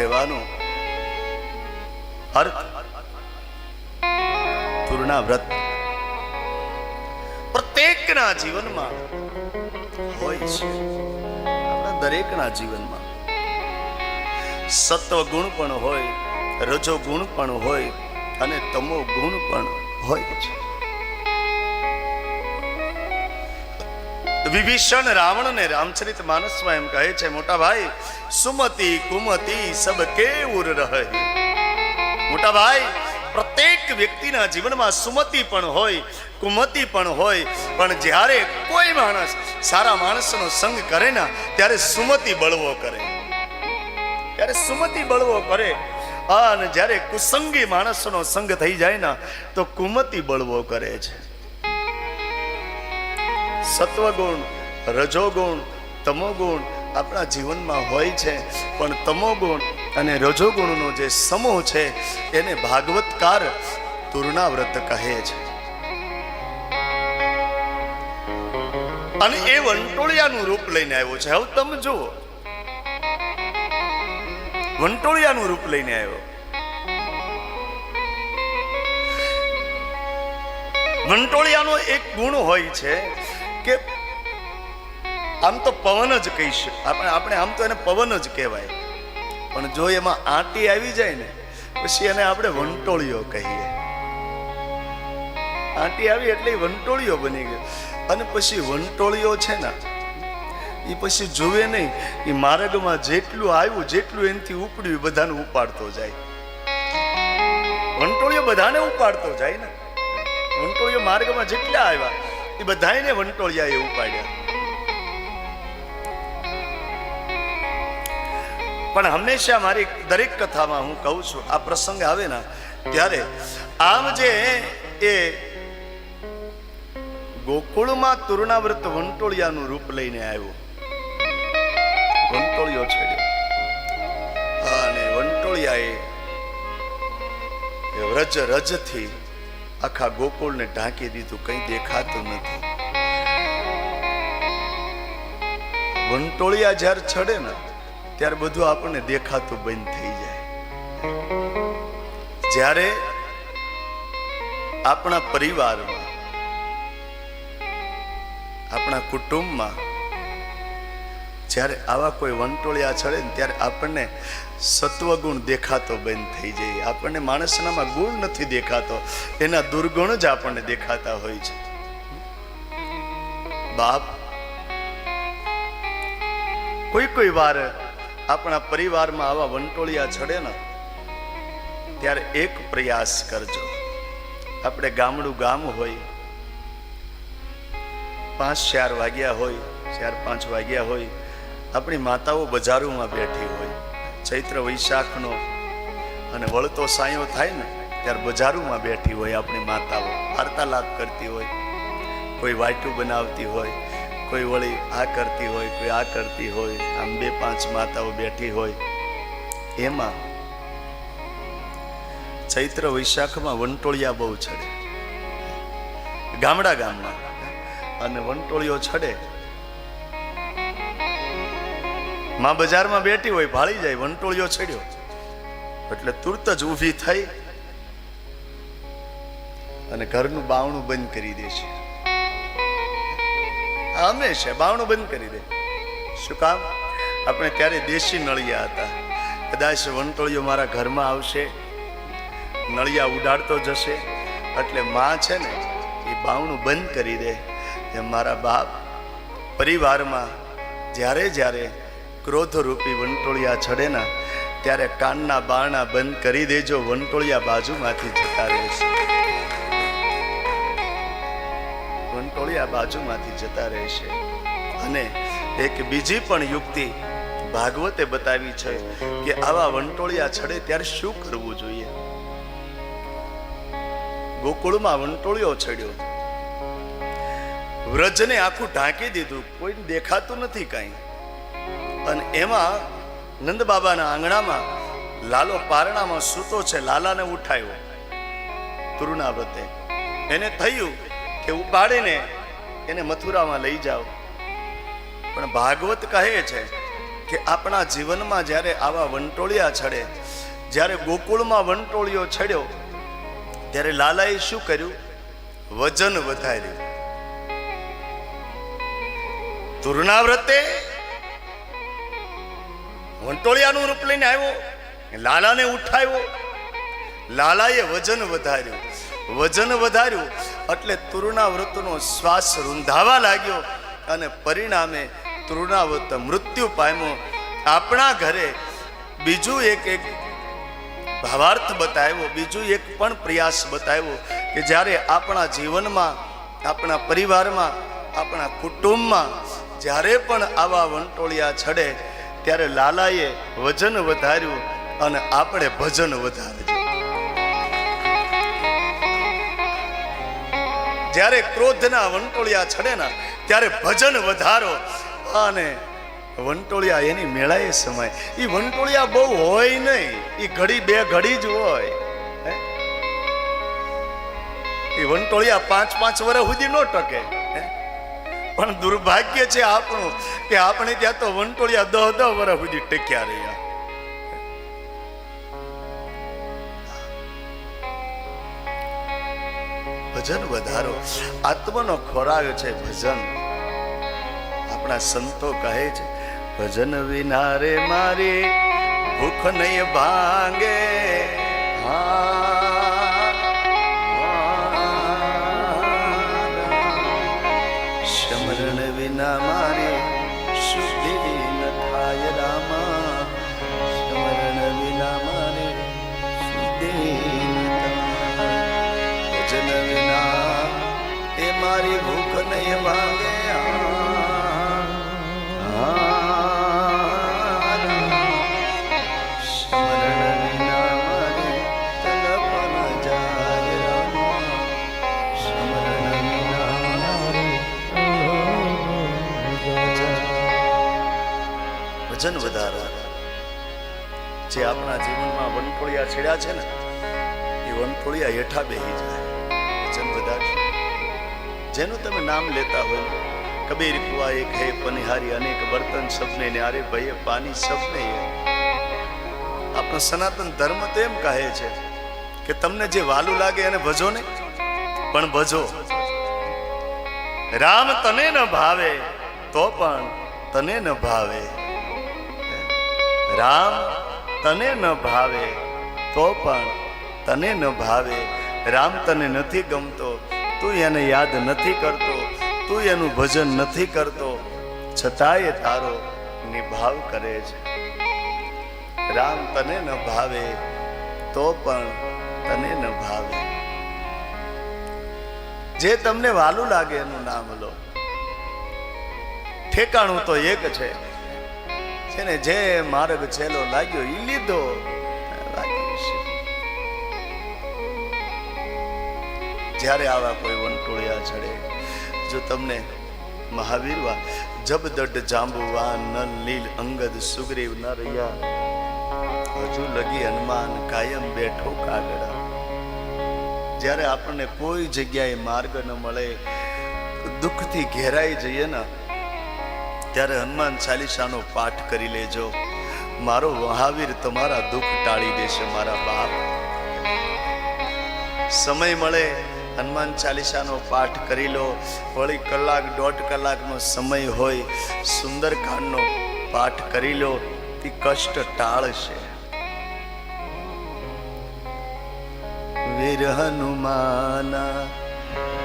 કહેવાનો અર્થ પૂર્ણા વ્રત પ્રત્યેકના જીવનમાં હોય છે. આપણા દરેકના જીવનમાં સત્વ ગુણ પણ હોય, રજો ગુણ પણ હોય અને તમો ગુણ પણ હોય છે. વિભીષણ રાવણ ને રામચરિત માનસમાં એમ કહે છે, મોટા ભાઈ સુમતિ કુમતિ સબ કેઉર રહે. મોટા ભાઈ પ્રત્યેક વ્યક્તિના જીવનમાં સુમતિ પણ હોય, કુમતિ પણ હોય, પણ જ્યારે કોઈ માણસ સારા માણસનો સંગ કરે ને ત્યારે સુમતિ બળવો કરે, ત્યારે સુમતિ બળવો કરે. અને જ્યારે કુસંગી માણસનો સંગ થઈ જાય ને તો કુમતિ બળવો કરે છે. સત્વગુણ, રજોગુણ, તમોગુણ આપણા જીવનમાં હોય છે, પણ તમોગુણ અને રજોગુણનો જે સમૂહ છે એને ભાગવતકાર તૂર્ણાવ્રત કહે છે. અને એ વંટોળિયાનું રૂપ લઈને આવ્યો છે. હવે તમે જુઓ, વંટોળિયાનું રૂપ લઈને આવ્યો. વંટોળિયાનો એક ગુણ હોય છે કે આમ તો પવન જ કહીશ આપણે આમ તો એને પવન જ કહેવાય, પણ જો એમાં આંટી આવી જાય ને પછી એને આપણે વંટોળિયો કહીએ. આંટી આવી એટલે વંટોળિયો બની ગયો. અને પછી વંટોળિયો છે ને એ પછી જોવે નહીં, એ માર્ગમાં જેટલું આવ્યું જેટલું એનાથી ઉપડ્યું એ બધાને ઉપાડતો જાય. વંટોળિયો બધાને ઉપાડતો જાય ને. વંટોળિયો માર્ગમાં જેટલા આવ્યા એ બધાને વંટોળિયા એ ઉપાડ્યા. પણ હંમેશા મારી દરેક કથામાં હું કહું છું, આ પ્રસંગ આવે ને ત્યારે આમ જે એ ગોકુળમાં તૂર્ણાવ્રત વંટોળિયાનું રૂપ લઈને આવ્યો, વંટોળિયો છેડ્યો અને વંટોળિયાએ વ્રજ રજથી આખા ગોકુળને ઢાંકી દીધું, કંઈ દેખાતું નથી. વંટોળિયા જ્યારે છડે ને ત્યારે બધું આપણને દેખાતું બંધ થઈ જાય. જ્યારે આપણા પરિવારમાં, આપણા કુટુંબમાં જ્યારે આવા કોઈ વંટોળિયા છડે ને ત્યારે આપણને સત્વગુણ દેખાતો બંધ થઈ જાય. આપણને માણસનામાં ગુણ નથી દેખાતો, એના દુર્ગુણ જ આપણને દેખાતા હોય છે. બાપ કોઈ વાર આપણા પરિવારમાં આવા વંટોળિયા છડે ને ત્યારે એક પ્રયાસ કરજો. આપણે ગામડું ગામ હોય, 5-4 વાગ્યા હોય, 4-5 વાગ્યા હોય, આપણી માતાઓ બજારોમાં બેઠી હોય. ચૈત્ર વૈશાખનો અને વળતો સાયો થાય ને ત્યારે બજારોમાં બેઠી હોય આપણી માતાઓ, વાર્તાલાપ કરતી હોય. કોઈ વાટું બનાવતી હોય, કોઈ વળી આ કરતી હોય, કોઈ આ કરતી હોય. આમ 2-5 માતાઓ બેઠી હોય. એમાં ચૈત્ર વૈશાખમાં વંટોળિયા બહુ છડે ગામમાં. અને વંટોળિયો છડે, માં બજારમાં બેઠી હોય, ભાળી જાય, વંટોળિયો છડ્યો એટલે તુરત જ ઊભી થઈ અને ઘરનું બાવણું બંધ કરી દે છે. હંમેશા બાવણું બંધ કરી દે. શું કામ? આપણે ત્યારે દેશી નળિયા હતા. કદાચ વંટોળિયો મારા ઘરમાં આવશે, નળિયા ઉડાડતો જશે એટલે માં છે ને એ બાવણું બંધ કરી દે. એમ મારા બાપ પરિવારમાં જ્યારે ક્રોધરૂપી વંટોળિયા છડે ના ત્યારે કાનના બારણા બંધ કરી દેજો, વંટોળિયા બાજુમાંથી જતા રહેશે. વંટોળિયા બાજુમાંથી જતા રહેશે. અને એક બીજી પણ યુક્તિ ભાગવતે બતાવી છે કે આવા વંટોળિયા છડે ત્યારે શું કરવું જોઈએ. ગોકુળમાં વંટોળિયો છડ્યો, વ્રજને આખું ઢાંકી દીધું, કોઈને દેખાતું નથી કાંઈ. અને એમાં નંદ બાબાના આંગણામાં લાલો પારણામાં સૂતો છે. લાલાને ઉઠાવ્યો તૂર્ણાવ્રતે. એને થયું કે ઉપાડીને એને મથુરામાં લઈ જાઓ. પણ ભાગવત કહે છે કે આપણા જીવનમાં જ્યારે આવા વંટોળિયા છડે, જ્યારે ગોકુળમાં વંટોળિયો છડ્યો ત્યારે લાલાએ શું કર્યું? વજન વધાર્યું. તુરના વ્રતે વંટોળિયાનું રૂપ લઈને આવ્યો, લાલાને ઉઠાવ્યો, લાલાએ વજન વધાર્યું. વજન વધાર્યું એટલે તુરના વ્રતનો શ્વાસ રૂંધાવા લાગ્યો અને પરિણામે તુરના વ્રત મૃત્યુ પામ્યો. આપણા ઘરે બીજું એક ભાવાર્થ બતાવ્યો, બીજું એક પણ પ્રયાસ બતાવ્યો કે જ્યારે આપણા જીવનમાં, આપણા પરિવારમાં, આપણા કુટુંબમાં જ્યારે પણ આવા વંટોળિયા છડે ત્યારે લાલાએ વજન વધાર્યું અને આપણે ભજન વધારજો. જ્યારે ક્રોધના વંટોળિયા છડે ને ત્યારે ભજન વધારો અને વંટોળિયા એની મેળાએ સમાય. એ વંટોળિયા બહુ હોય નહીં, એ ઘડી બે ઘડી જ હોય. એ વંટોળિયા 5-5 વર્ષ સુધી ન ટકે. પણ દુર્ભાગ્ય છે આપણું કે આપણે ત્યાં તો વંટોળિયા 10-10 વર્ષ સુધી ટક્યા રહ્યા. ભજન વધારો, આત્માનો ખોરાક છે ભજન. આપણા સંતો કહે છે ભજન વિના રે મારી ભૂખ નહીં ભાંગે, સ્મરણ વિના મારી શુદ્ધિ ન થાય રામા, સ્મરણ વિના મારી શુદ્ધિ ભજન વિના એ મારી ભૂખ નહીં ભાંગે. ભજન વધારો. જે આપણા જીવનમાં વનફોળિયા છેડ્યા છે ને એ વનફોળિયા હેઠા બેહી જાય. ભજન વધારજો. જેનું તમે નામ લેતા હોય, કબીર કુઆ એક હૈ પનિહારી અનેક બર્તન સબને ન્યારે ભયે પાની સબને. આપણો સનાતન ધર્મ તો એમ કહે છે કે તમને જે વાલું લાગે એને ભજો ને, પણ ભજો. રામ તને ન ભાવે તો પણ તને ન ભાવે, રામ તને ન ભાવે તો પણ તને ન ભાવે. રામ તને નથી ગમતો, તું એને યાદ નથી કરતો, તું એનું ભજન નથી કરતો, છતાંય તારો નિભાવ કરે છે. રામ તને ન ભાવે તો પણ તને ન ભાવે. જે તમને વાલું લાગે એનું નામ લો. ઠેકાણું તો એક છે, જેને જે માર્ગ છેલ્લો લાગ્યો ઈ લીધો. જ્યારે આવા કોઈ વંટોળિયા છડે, જો તમને મહાવીર વા જબ દડ જાંબુવાન નલ નીલ અંગદ સુગ્રીવ ન રહ્યા, હજુ લગી હનુમાન કાયમ બેઠો કાગડા. જ્યારે આપણને કોઈ જગ્યાએ માર્ગ ન મળે, દુઃખથી ઘેરાઈ જઈએ ને, ત્યારે હનુમાન ચાલીસાનો પાઠ કરી લેજો. મારો મહાવીર તમારા દુઃખ ટાળી દેશે મારા બાપ. સમય મળે હનુમાન ચાલીસાનો પાઠ કરી લો. વળી 1-1.5 કલાકનો સમય હોય, સુંદરકાંડનો પાઠ કરી લો. તે કષ્ટ ટાળશે. વીર હનુમાના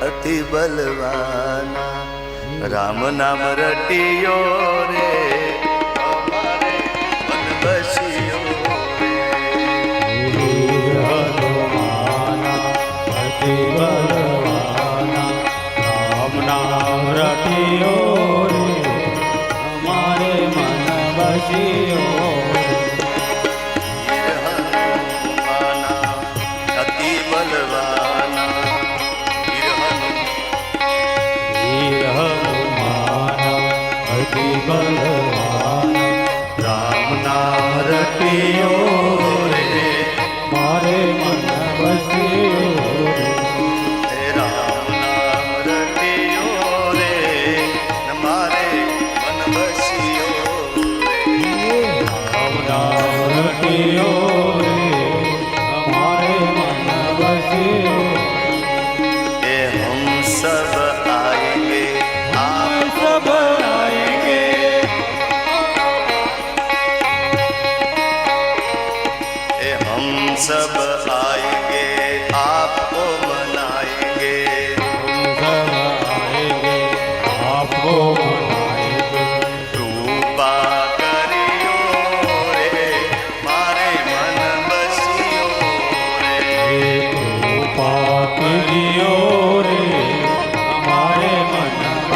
અતિ બલવાના, રામ નામ રટિયો રે અમારે મન બસિયો રે. વીર હનુમાના અતિ બલવાના, રામ નામ રટિયો રે અમારે મન બસિયો. વીર હનુમાના અતિ બલવાના, બલવાન રામ નામ રટિયો રે મારે મન બસ્યો રે. રામ નામ રટિયો રે મારે મન બસ્યો રે.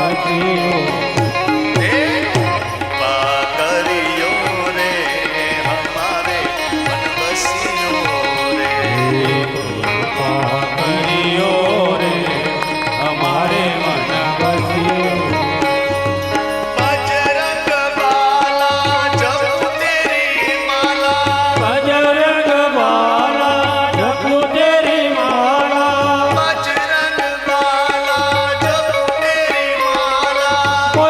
વસ્યો કરિયો રે હમારે મન વસિયો રે કૃપા કર્યો રે અમારે મન વસ્યો બજરંગ બાલા જપુ તેરી માલા બજરંગ બાલા જપુ તેરી માળા બજરંગ બાલા જપુ તેરી માલા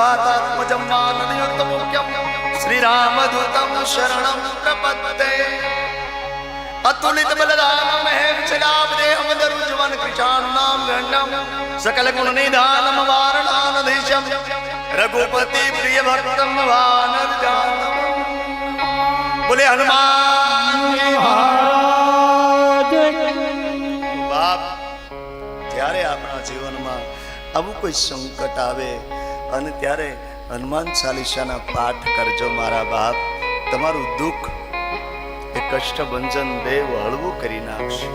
પ્રભાતાત્મજં માનનયુક્તમુખ્યં શ્રીરામદૂतं શરણં પ્રપદ્યે અતુલિત બલદાનમ હેમચલાબ્દેહમ દરુજ્વન કૃષાણુનામ ગંડમ સકલ ગુણ નિધાનમ વારણાનધીશમ રઘુપતિ પ્રિય ભક્તમ વાનર જાતમ બોલે હનુમાન મહારાજ બાપ ત્યારે આપણા જીવનમાં આવું કોઈ સંકટ આવે અને ત્યારે હનુમાન ચાલીસાના પાઠ કરજો મારા બાપ તમારું દુઃખ એ કષ્ટભંજન દેવ હળવું કરી નાખશે